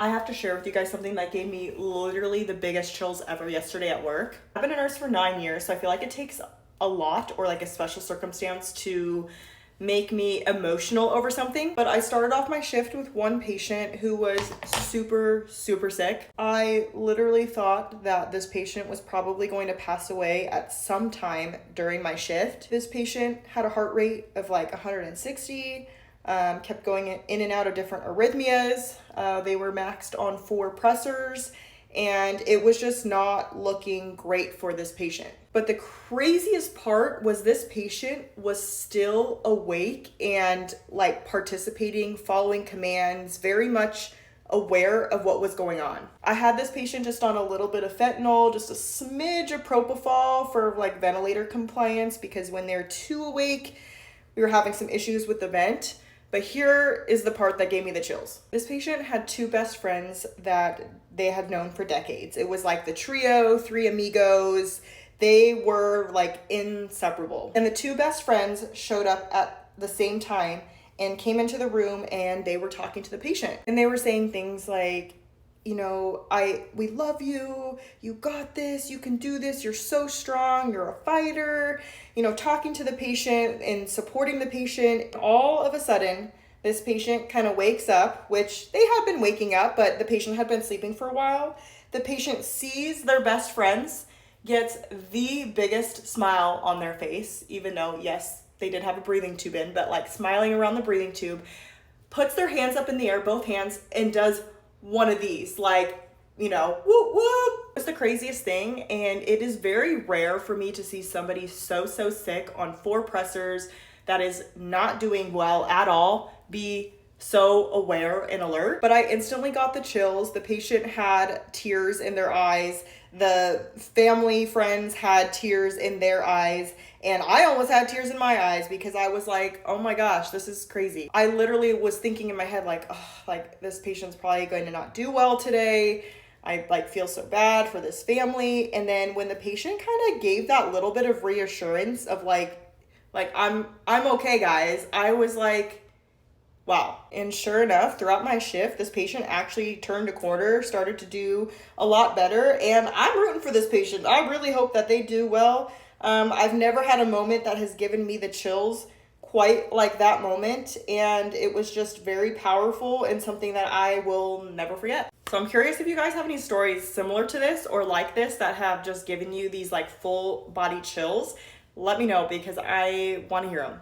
I have to share with you guys something that gave me literally the biggest chills ever yesterday at work. I've been a nurse for 9 years, so I feel like it takes a lot or like a special circumstance to make me emotional over something. But I started off my shift with one patient who was super, super sick. I literally thought that this patient was probably going to pass away at some time during my shift. This patient had a heart rate of like 160. Kept going in and out of different arrhythmias. They were maxed on 4 pressors, and it was just not looking great for this patient. But the craziest part was this patient was still awake and like participating, following commands, very much aware of what was going on. I had this patient just on a little bit of fentanyl, just a smidge of propofol for like ventilator compliance, because when they're too awake, we were having some issues with the vent. But here is the part that gave me the chills. This patient had 2 best friends that they had known for decades. It was like the trio, 3 amigos. They were like inseparable. And the 2 best friends showed up at the same time and came into the room, and they were talking to the patient. And they were saying things like, you know, we love you, you got this, you can do this, you're so strong, you're a fighter, you know, talking to the patient and supporting the patient. All of a sudden, this patient kind of wakes up, which they had been waking up, but the patient had been sleeping for a while. The patient sees their best friends, gets the biggest smile on their face, even though, yes, they did have a breathing tube in, but like smiling around the breathing tube, puts their hands up in the air, both hands, and does one of these, like, you know, whoop whoop. It's the craziest thing, and it is very rare for me to see somebody so sick on 4 pressors that is not doing well at all be so aware and alert. But I instantly got the chills. The patient had tears in their eyes. The family friends had tears in their eyes. And I almost had tears in my eyes because I was like, oh my gosh, this is crazy. I literally was thinking in my head, like, oh, like this patient's probably going to not do well today. I like feel so bad for this family. And then when the patient kind of gave that little bit of reassurance of like I'm okay, guys, I was like, wow. And sure enough, throughout my shift, this patient actually turned a corner, started to do a lot better. And I'm rooting for this patient. I really hope that they do well. I've never had a moment that has given me the chills quite like that moment. And it was just very powerful and something that I will never forget. So I'm curious if you guys have any stories similar to this or like this that have just given you these like full body chills. Let me know because I want to hear them.